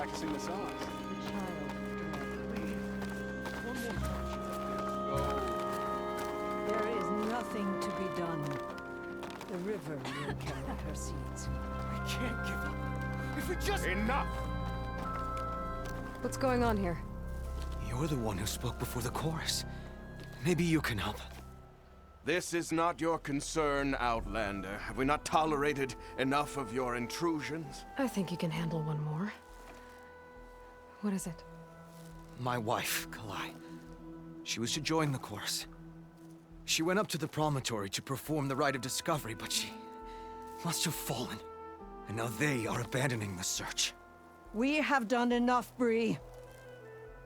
practicing the songs. The child, please. One more touch. Go. There is nothing to be done. The river will carry her seeds. We can't give up. If we just... Enough! What's going on here? You're the one who spoke before the chorus. Maybe you can help. This is not your concern, Outlander. Have we not tolerated enough of your intrusions? I think you can handle one more. What is it? My wife, Kalai. She was to join the chorus. She went up to the promontory to perform the rite of discovery, but she must have fallen. And now they are abandoning the search. We have done enough, Bree.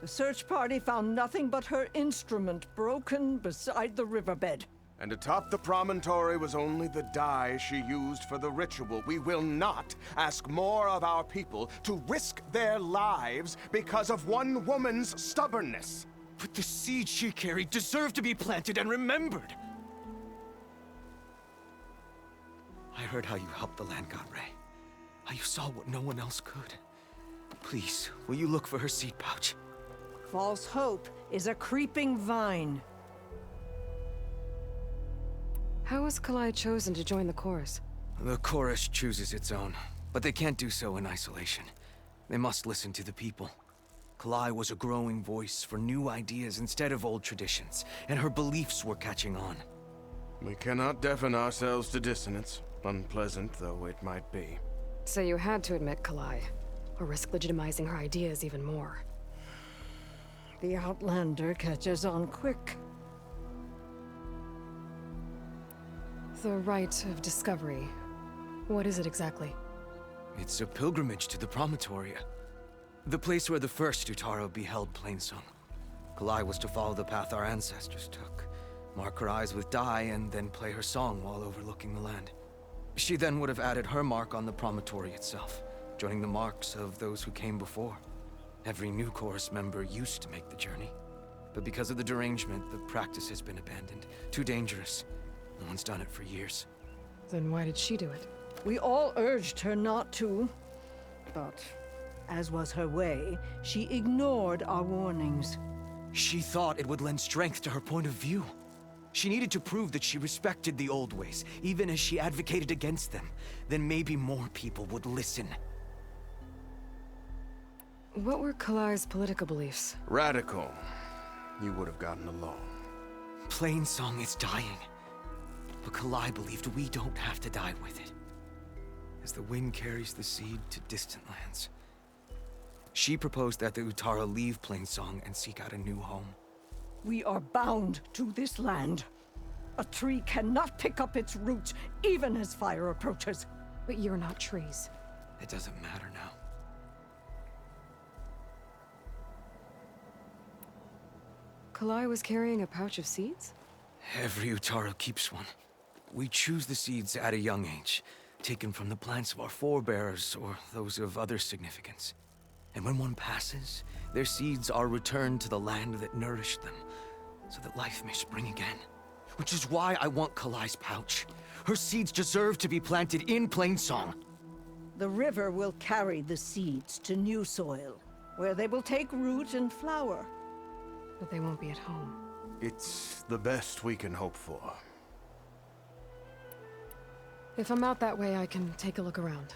The search party found nothing but her instrument broken beside the riverbed. And atop the promontory was only the dye she used for the ritual. We will not ask more of our people to risk their lives because of one woman's stubbornness. But the seed she carried deserved to be planted and remembered. I heard how you helped the land god Ray. How you saw what no one else could. Please, will you look for her seed pouch? False hope is a creeping vine. How was Kalai chosen to join the chorus? The chorus chooses its own, but they can't do so in isolation. They must listen to the people. Kalai was a growing voice for new ideas instead of old traditions, and her beliefs were catching on. We cannot deafen ourselves to dissonance, unpleasant though it might be. So you had to admit Kalai, or risk legitimizing her ideas even more. The Outlander catches on quick. The rite of discovery. What is it exactly? It's a pilgrimage to the promontory. The place where the first Utaro beheld Plainsong. Kalai was to follow the path our ancestors took. Mark her eyes with dye and then play her song while overlooking the land. She then would have added her mark on the promontory itself, joining the marks of those who came before. Every new chorus member used to make the journey. But because of the derangement, the practice has been abandoned. Too dangerous. No one's done it for years. Then why did she do it? We all urged her not to, but as was her way, she ignored our warnings. She thought it would lend strength to her point of view. She needed to prove that she respected the old ways, even as she advocated against them. Then maybe more people would listen. What were Kalai's political beliefs? Radical. You would have gotten along. Plainsong is dying. But Kalai believed we don't have to die with it. As the wind carries the seed to distant lands. She proposed that the Utara leave Plainsong and seek out a new home. We are bound to this land. A tree cannot pick up its roots, even as fire approaches. But you're not trees. It doesn't matter now. Kalai was carrying a pouch of seeds? Every Utaro keeps one. We choose the seeds at a young age, taken from the plants of our forebears or those of other significance. And when one passes, their seeds are returned to the land that nourished them, so that life may spring again. Which is why I want Kalai's pouch. Her seeds deserve to be planted in Plainsong. The river will carry the seeds to new soil, where they will take root and flower. But they won't be at home. It's the best we can hope for. If I'm out that way, I can take a look around.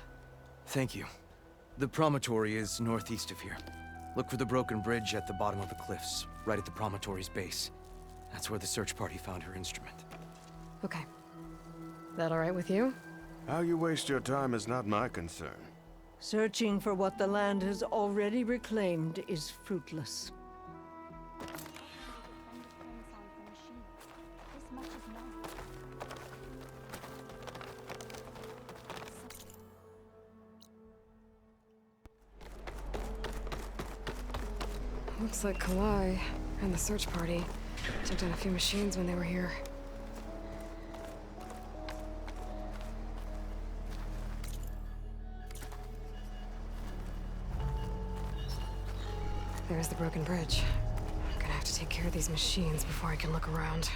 Thank you. The promontory is northeast of here. Look for the broken bridge at the bottom of the cliffs, right at the promontory's base. That's where the search party found her instrument. Okay. That all right with you? How you waste your time is not my concern. Searching for what the land has already reclaimed is fruitless. Looks like Kalai and the search party took down a few machines when they were here. There's the broken bridge. I'm gonna have to take care of these machines before I can look around.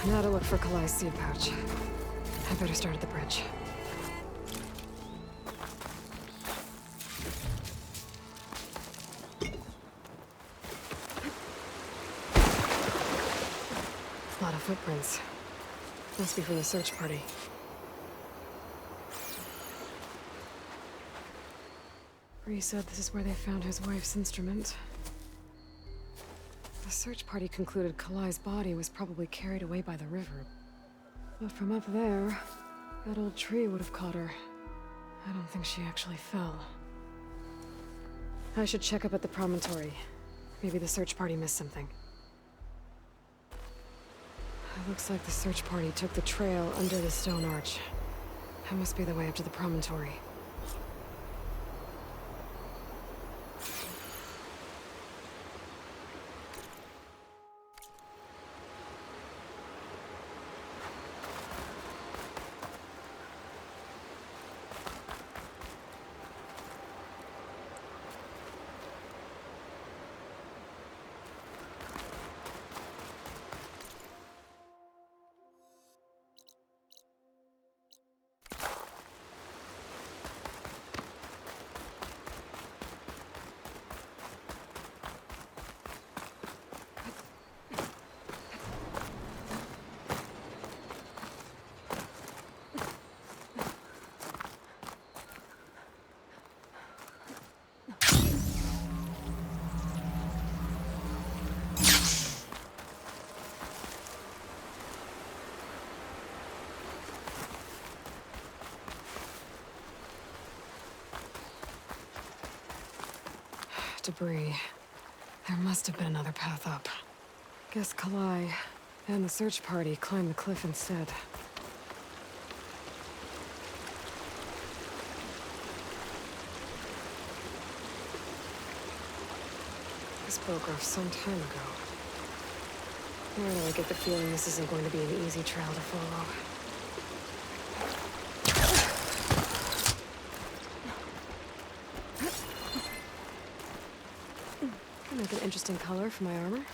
Now to look for Kalai's seed pouch. I better start at the bridge. A lot of footprints. Must be from the search party. Bree said this is where they found his wife's instrument. The search party concluded Kalai's body was probably carried away by the river. But from up there, that old tree would have caught her. I don't think she actually fell. I should check up at the promontory. Maybe the search party missed something. It looks like the search party took the trail under the stone arch. That must be the way up to the promontory. Debris. There must have been another path up. Guess Kalai and the search party climbed the cliff instead. This broke off some time ago. Where do I get the feeling this isn't going to be an easy trail to follow? Make an interesting color for my armor.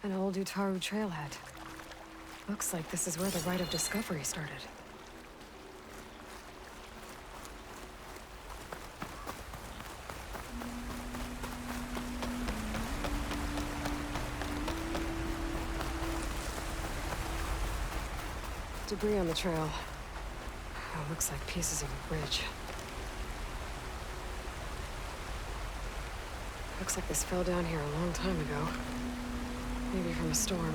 An old Utaru trailhead. Looks like this is where the Rite of Discovery started. Debris on the trail. Oh, looks like pieces of a bridge. Looks like this fell down here a long time ago. Maybe from a storm.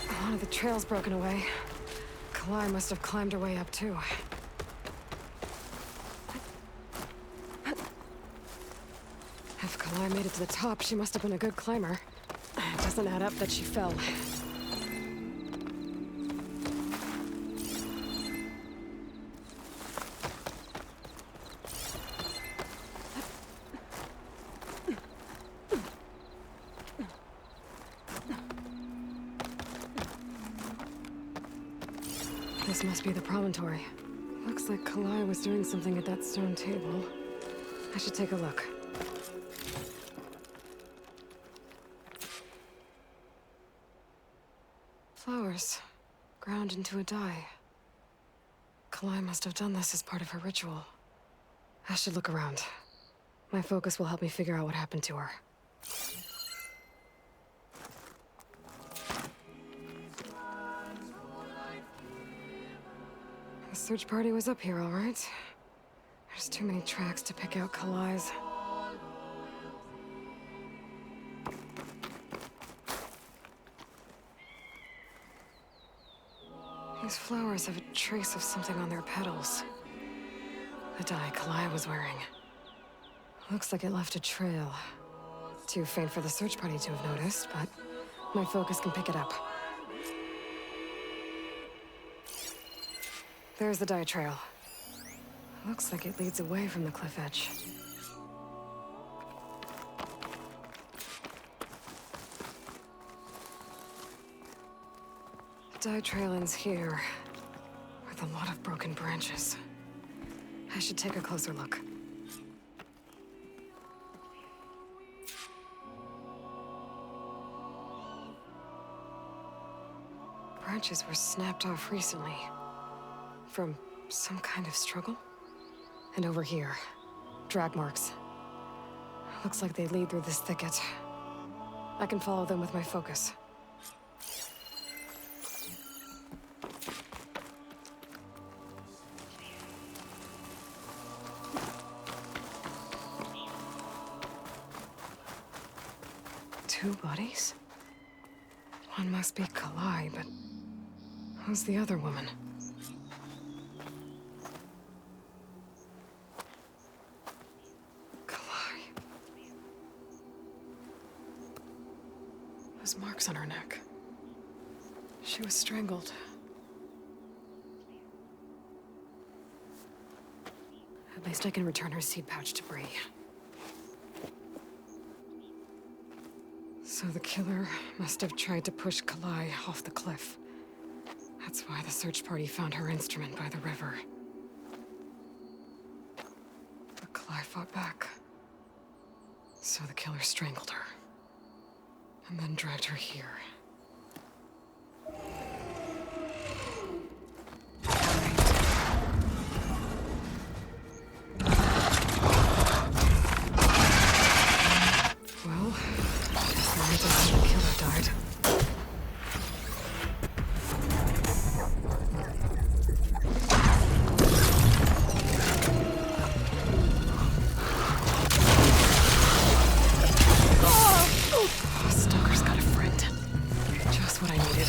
A lot of the trail's broken away. Kalai must have climbed her way up too. If Kalai made it to the top, she must have been a good climber. It doesn't add up that she fell. This must be the promontory. Looks like Kalai was doing something at that stone table. I should take a look. Flowers, ground into a dye. Kalai must have done this as part of her ritual. I should look around. My focus will help me figure out what happened to her. The search party was up here, all right. There's too many tracks to pick out Kalai's. These flowers have a trace of something on their petals. The dye Kalai was wearing. Looks like it left a trail. Too faint for the search party to have noticed, but my focus can pick it up. There's the dye trail. Looks like it leads away from the cliff edge. The dye trail ends here, with a lot of broken branches. I should take a closer look. Branches were snapped off recently. From some kind of struggle? And over here, drag marks. Looks like they lead through this thicket. I can follow them with my focus. Two bodies? One must be Kalai, but who's the other woman? Kalai. Those marks on her neck. She was strangled. At least I can return her seed pouch to Bree. So the killer must have tried to push Kalai off the cliff. That's why the search party found her instrument by the river. But Kalai fought back. So the killer strangled her. And then dragged her here. Well, that's how the killer died. Stalker's got a friend. Just what I needed.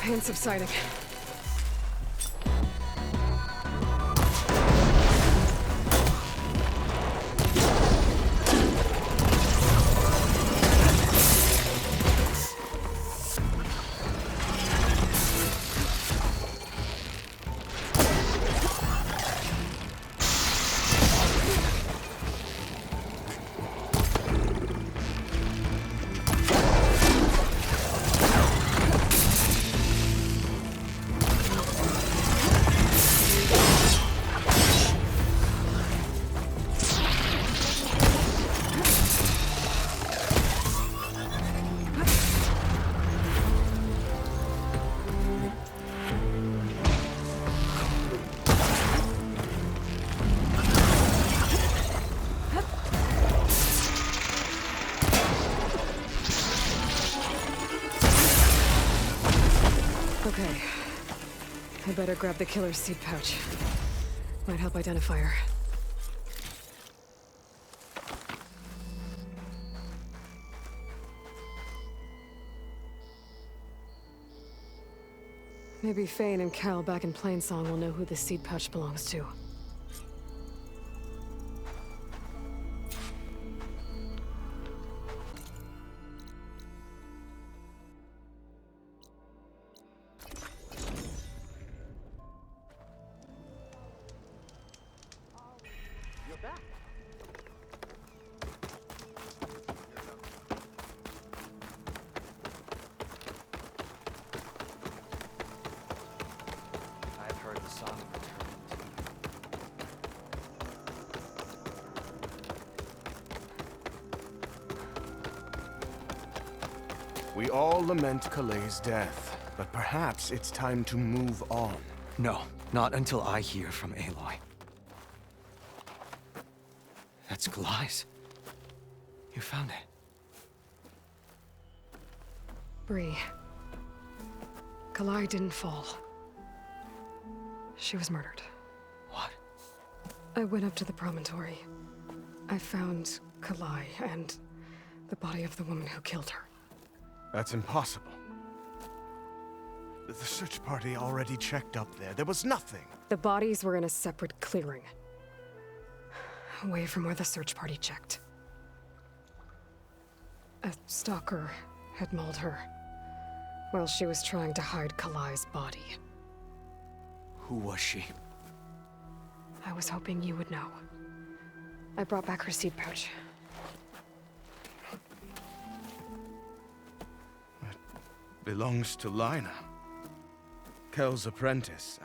Pain subsiding. Okay. I better grab the killer's seed pouch. Might help identify her. Maybe Fane and Cal back in Plainsong will know who the seed pouch belongs to. I've heard the song of return. We all lament Kaleigh's death, but perhaps it's time to move on. No, not until I hear from Aloy. That's Kalai's. You found it. Bree. Kalaii didn't fall. She was murdered. What? I went up to the promontory. I found Kalaii and the body of the woman who killed her. That's impossible. The search party already checked up there. There was nothing. The bodies were in a separate clearing. Away from where the search party checked. A stalker had mauled her while she was trying to hide Kalai's body. Who was she? I was hoping you would know. I brought back her seed pouch. Belongs to Lina. Kel's apprentice.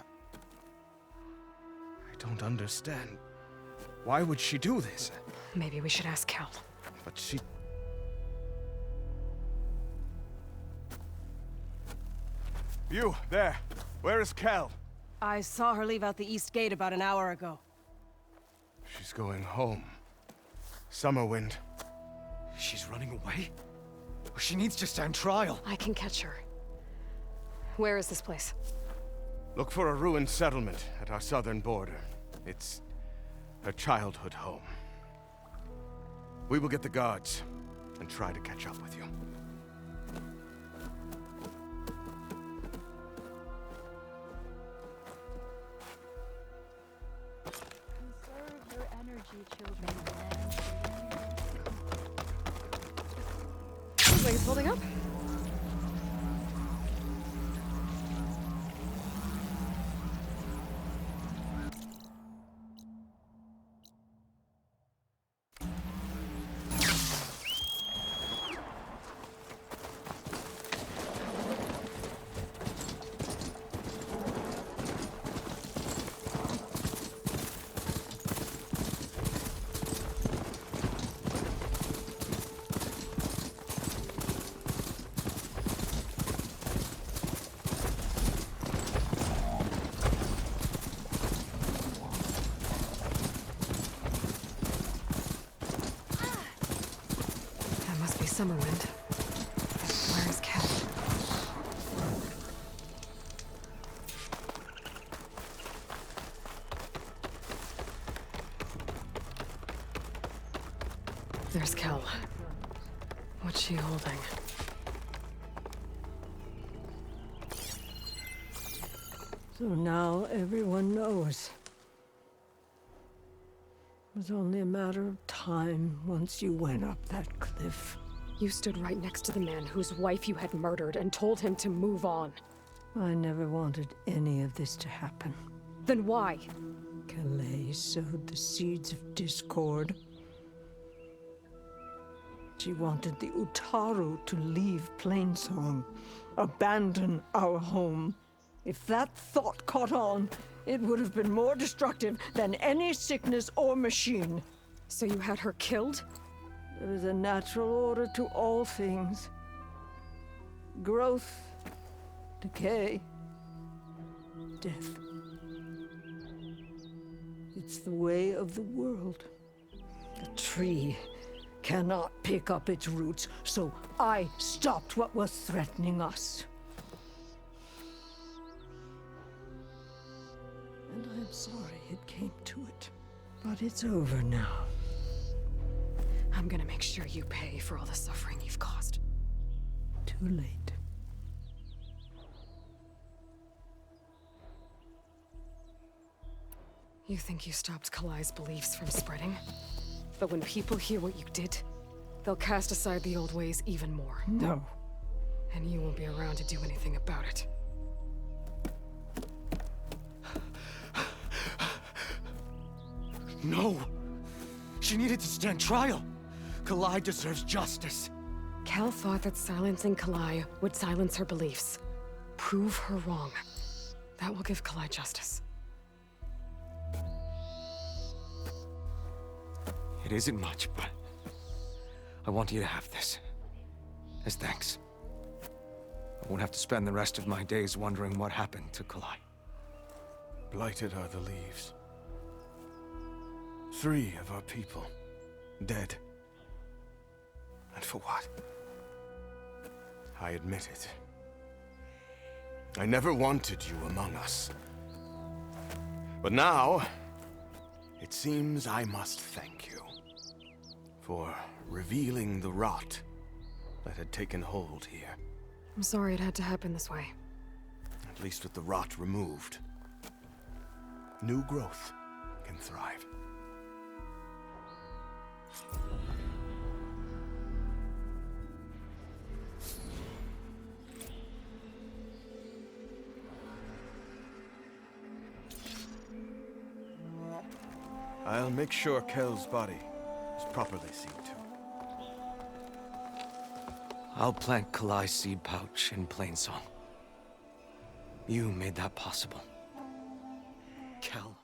I don't understand. Why would she do this? Maybe we should ask Kel. But she... You, there. Where is Kel? I saw her leave out the east gate about an hour ago. She's going home. Summerwind. She's running away? She needs to stand trial. I can catch her. Where is this place? Look for a ruined settlement at our southern border. It's her childhood home. We will get the guards and try to catch up with you. Conserve your energy, children. Looks like it's holding up. That must be Summerwind. Where is Kel? There's Kel. What's she holding? So now everyone knows. It was only a matter of time once you went up that cliff. You stood right next to the man whose wife you had murdered and told him to move on. I never wanted any of this to happen. Then why? Kalaigh sowed the seeds of discord. She wanted the Utaru to leave Plainsong, abandon our home. If that thought caught on, it would have been more destructive than any sickness or machine. So you had her killed? There is a natural order to all things. Growth, decay, death. It's the way of the world. A tree cannot pick up its roots, so I stopped what was threatening us. And I'm sorry it came to it. But it's over now. I'm gonna make sure you pay for all the suffering you've caused. Too late. You think you stopped Kalai's beliefs from spreading? But when people hear what you did, they'll cast aside the old ways even more. No. And you won't be around to do anything about it. No! She needed to stand trial. Kalai deserves justice. Kel thought that silencing Kalai would silence her beliefs. Prove her wrong. That will give Kalai justice. It isn't much, but I want you to have this. As thanks. I won't have to spend the rest of my days wondering what happened to Kalai. Blighted are the leaves. 3 of our people, dead. And for what? I admit it. I never wanted you among us. But now, it seems I must thank you for revealing the rot that had taken hold here. I'm sorry it had to happen this way. At least with the rot removed, new growth can thrive. I'll make sure Kel's body is properly seen to. I'll plant Kalai's seed pouch in Plainsong. You made that possible. Kel.